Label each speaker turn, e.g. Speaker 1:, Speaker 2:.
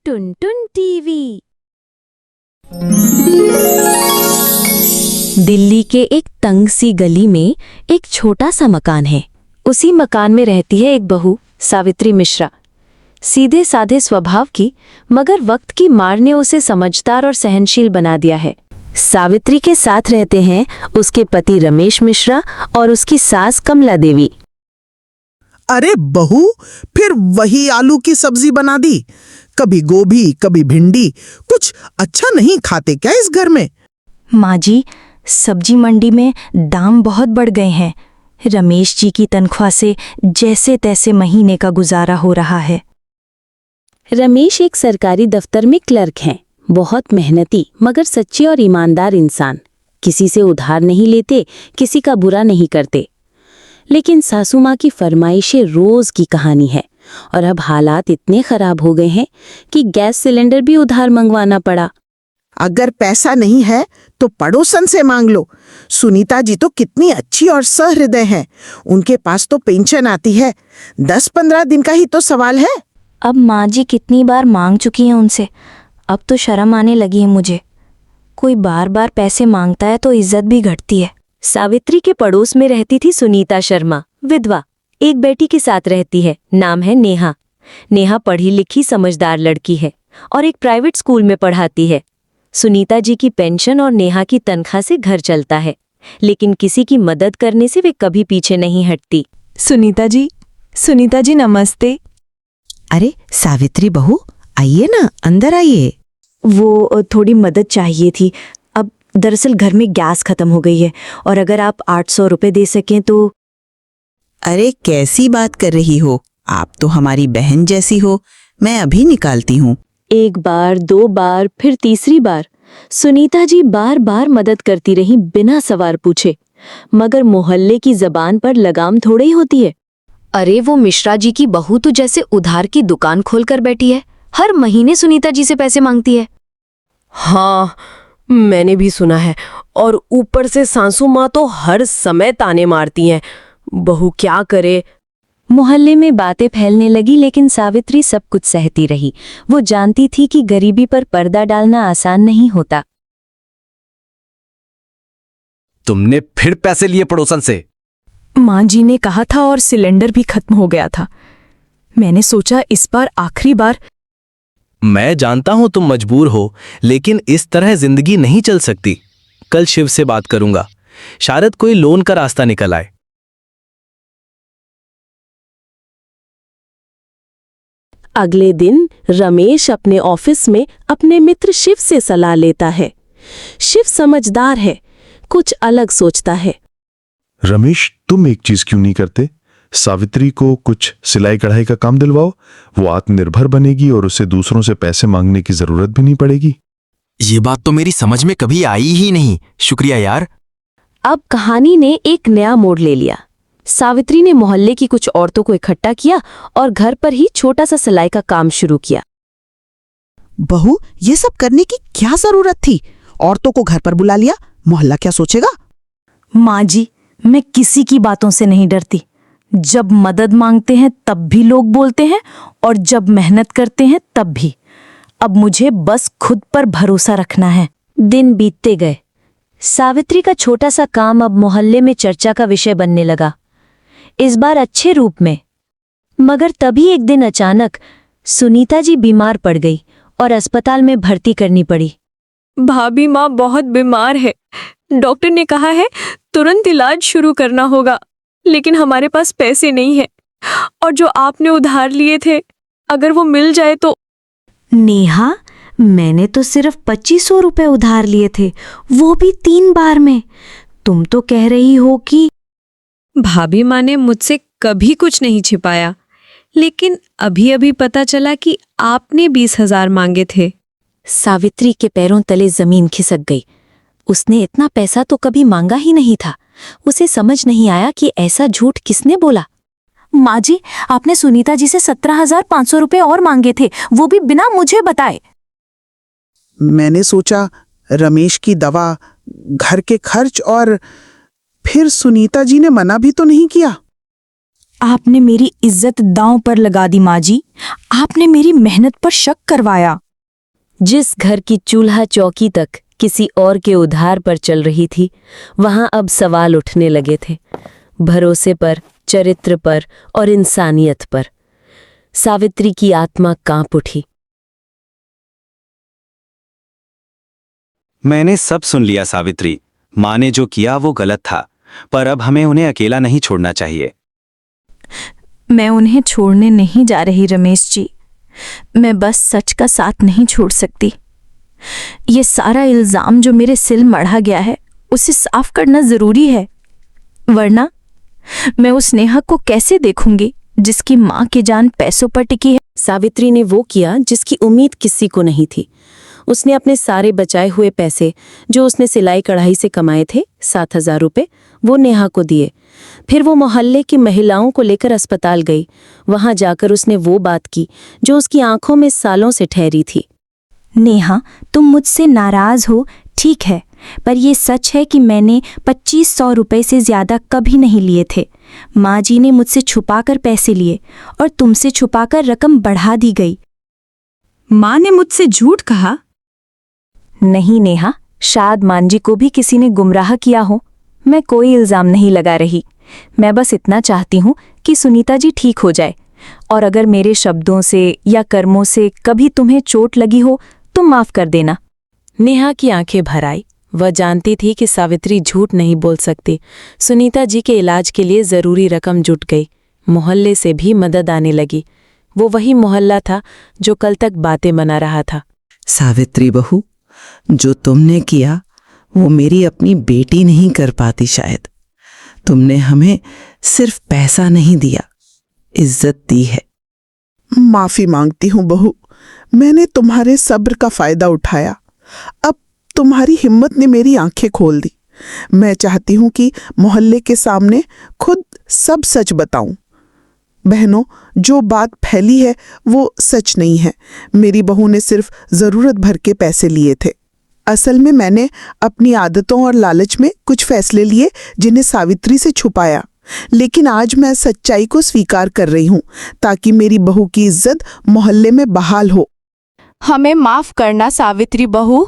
Speaker 1: Tuntun TV. Delhi के एक तंग सी गली में एक छोटा सा मकान है। उसी मकान में रहती है एक बहू, सावित्री मिश्रा। सीधे साधे स्वभाव की, मगर वक्त की मार ने उसे समझदार और सहनशील बना दिया है। सावित्री के साथ रहते हैं उसके पति रमेश मिश्रा और उसकी सास कमला देवी।
Speaker 2: अरे बहू, फिर वही आलू की सब्जी बना दी। कभी गोभी, कभी भिंडी। कुछ अच्छा नहीं खाते क्या इस घर में?
Speaker 1: माँ जी, सब्जी मंडी में दाम बहुत बढ़ गए हैं। रमेश जी की तनख्वाह से जैसे तैसे महीने का गुजारा हो रहा है। रमेश एक सरकारी दफ्तर में क्लर्क हैं। बहुत मेहनती मगर सच्चे और ईमानदार इंसान। किसी से उधार नहीं लेते, किसी का बुरा नहीं करते। लेकिन सासू माँ की फरमाइशें रोज की कहानी है और अब हालात इतने खराब हो गए हैं कि गैस सिलेंडर भी उधार मंगवाना पड़ा।
Speaker 2: अगर पैसा नहीं है तो पड़ोसन से मांग लो। सुनीता जी तो कितनी अच्छी और सहृदय हैं। उनके पास तो पेंशन आती है। 10-15 दिन का ही तो सवाल है।
Speaker 1: अब माँ जी कितनी बार मांग चुकी हैं उनसे। अब तो शर्म आने लगी है मुझे। कोई बार बार पैसे मांगता है तो इज्जत भी घटती है। सावित्री के पड़ोस में रहती थी सुनीता शर्मा, विधवा। एक बेटी के साथ रहती है, नाम है नेहा। नेहा पढ़ी लिखी समझदार लड़की है और एक प्राइवेट स्कूल में पढ़ाती है। सुनीता जी की पेंशन और नेहा की तनख्वाह से घर चलता है, लेकिन किसी की मदद करने से वे कभी पीछे नहीं हटती।
Speaker 3: सुनीता जी नमस्ते।
Speaker 4: अरे सावित्री बहू, आइए ना, अंदर आइए।
Speaker 1: वो थोड़ी मदद चाहिए थी। अब दरअसल घर में गैस खत्म हो गई है और अगर आप 800 रुपए दे सकें तो।
Speaker 4: अरे कैसी बात कर रही हो, आप तो हमारी बहन जैसी हो। मैं अभी निकालती हूँ।
Speaker 1: एक बार, 2 बार, फिर तीसरी बार सुनीता जी बार बार मदद करती रही बिना सवाल पूछे। मगर मोहल्ले की जबान पर लगाम थोड़ी ही होती है। अरे वो मिश्रा जी की बहू तो जैसे उधार की दुकान खोलकर बैठी है। हर महीने सुनीता जी से पैसे मांगती है।
Speaker 3: हाँ, मैंने भी सुना है। और ऊपर से सासू माँ तो हर समय ताने मारती हैं। बहू क्या करे।
Speaker 1: मोहल्ले में बातें फैलने लगी, लेकिन सावित्री सब कुछ सहती रही। वो जानती थी कि गरीबी पर पर्दा डालना आसान नहीं होता।
Speaker 5: तुमने फिर पैसे लिए पड़ोसन से?
Speaker 3: माँ जी ने कहा था और सिलेंडर भी खत्म हो गया था। मैंने सोचा इस बार आखिरी बार।
Speaker 5: मैं जानता हूं तुम मजबूर हो, लेकिन इस तरह जिंदगी नहीं चल सकती। कल शिव से बात करूंगा, शायद कोई लोन का रास्ता निकल आए।
Speaker 6: अगले दिन रमेश अपने ऑफिस में अपने मित्र शिव से सलाह लेता है। शिव समझदार है, कुछ अलग सोचता है।
Speaker 7: रमेश, तुम एक चीज क्यों नहीं करते? सावित्री को कुछ सिलाई कढ़ाई का काम दिलवाओ। वो आत्मनिर्भर बनेगी और उसे दूसरों से पैसे मांगने की जरूरत भी नहीं पड़ेगी।
Speaker 8: ये बात तो मेरी समझ में कभी आई ही नहीं। शुक्रिया यार।
Speaker 6: अब कहानी ने एक नया मोड़ ले लिया। सावित्री ने मोहल्ले की कुछ औरतों को इकट्ठा किया और घर पर ही छोटा सा सिलाई का काम शुरू किया।
Speaker 2: बहू, ये सब करने की क्या जरूरत थी? औरतों को घर पर बुला लिया, मोहल्ला क्या सोचेगा?
Speaker 1: माँ जी, मैं किसी की बातों से नहीं डरती। जब मदद मांगते हैं तब भी लोग बोलते हैं और जब मेहनत करते हैं तब भी। अब मुझे बस खुद पर भरोसा रखना है। दिन बीतते गए। सावित्री का छोटा सा काम अब मोहल्ले में चर्चा का विषय बनने लगा, इस बार अच्छे रूप में। मगर तभी एक दिन अचानक सुनीता जी बीमार पड़ गई और अस्पताल में भर्ती करनी पड़ी।
Speaker 3: भाभी माँ बहुत बीमार है। डॉक्टर ने कहा है तुरंत इलाज शुरू करना होगा, लेकिन हमारे पास पैसे नहीं है। और जो आपने उधार लिए थे, अगर वो मिल जाए तो।
Speaker 1: नेहा, मैंने तो सिर्फ 2500 रुपए उधार लिए थे, वो भी 3 बार में। तुम तो कह रही हो कि।
Speaker 3: भाभी माँ ने मुझसे कभी कुछ नहीं छिपाया, लेकिन अभी अभी पता चला कि आपने 20,000 मांगे थे।
Speaker 1: सावित्री के पैरों तले जमीन खिसक गई। उसने इतना पैसा तो कभी मांगा ही नहीं था। उसे समझ नहीं आया कि ऐसा झूठ किसने बोला। माँ जी, आपने सुनीता जी से 17,500 रुपए और मांगे थे, वो भी बिना मुझे बताए।
Speaker 2: मैंने सोचा रमेश की दवा, घर के खर्च, और फिर सुनीता जी ने मना भी तो नहीं किया।
Speaker 1: आपने मेरी इज्जत दांव पर लगा दी माँ जी। आपने मेरी मेहनत पर शक करवाया।
Speaker 6: जिस घर की चूल्हा चौकी तक किसी और के उधार पर चल रही थी, वहां अब सवाल उठने लगे थे, भरोसे पर, चरित्र पर और इंसानियत पर। सावित्री की आत्मा कांप उठी।
Speaker 8: मैंने सब सुन लिया सावित्री। माँ ने जो किया वो गलत था, पर अब हमें उन्हें अकेला नहीं छोड़ना चाहिए।
Speaker 1: मैं उन्हें छोड़ने नहीं जा रही रमेश जी। मैं बस सच का साथ नहीं छोड़ सकती। ये सारा इल्जाम जो मेरे सिर मढ़ा गया है, उसे साफ करना जरूरी है, वरना मैं उस नेहा को कैसे देखूंगी जिसकी माँ की जान पैसों पर टिकी है।
Speaker 6: सावित्री ने वो किया जिसकी उम्मीद किसी को नहीं थी। उसने अपने सारे बचाए हुए पैसे, जो उसने सिलाई कढ़ाई से कमाए थे, 7,000 रुपये, वो नेहा को दिए। फिर वो मोहल्ले की महिलाओं को लेकर अस्पताल गई। वहां जाकर उसने वो बात की जो उसकी आंखों में सालों से ठहरी थी।
Speaker 1: नेहा, तुम मुझसे नाराज हो, ठीक है, पर यह सच है कि मैंने 2500 रुपये से ज्यादा कभी नहीं लिए थे। माँ जी ने मुझसे छुपाकर पैसे लिए और तुमसे छुपाकर रकम बढ़ा दी गई।
Speaker 9: माँ ने मुझसे झूठ कहा?
Speaker 1: नहीं नेहा, शायद मान जी को भी किसी ने गुमराह किया हो। मैं कोई इल्जाम नहीं लगा रही। मैं बस इतना चाहती हूँ कि सुनीता जी ठीक हो जाए, और अगर मेरे शब्दों से या कर्मों से कभी तुम्हें चोट लगी हो तो माफ कर देना।
Speaker 6: नेहा की आंखें भर आई। वह जानती थी कि सावित्री झूठ नहीं बोल सकती। सुनीता जी के इलाज के लिए जरूरी रकम जुट गई। मोहल्ले से भी मदद आने लगी। वो वही मोहल्ला था जो कल तक बातें बना रहा था।
Speaker 4: सावित्री बहू, जो तुमने किया वो मेरी अपनी बेटी नहीं कर पाती शायद। तुमने हमें सिर्फ पैसा नहीं दिया, इज्जत दी है।
Speaker 2: माफी मांगती हूँ बहू, मैंने तुम्हारे सब्र का फायदा उठाया। अब तुम्हारी हिम्मत ने मेरी आंखें खोल दी। मैं चाहती हूँ कि मोहल्ले के सामने खुद सब सच बताऊं। बहनों, जो बात फैली है वो सच नहीं है। मेरी बहू ने सिर्फ जरूरत भर के पैसे लिए थे। असल में मैंने अपनी आदतों और लालच में कुछ फैसले लिए जिन्हें सावित्री से छुपाया। लेकिन आज मैं सच्चाई को स्वीकार कर रही हूँ ताकि मेरी बहू की इज्जत मोहल्ले में बहाल हो।
Speaker 9: हमें माफ करना सावित्री बहू,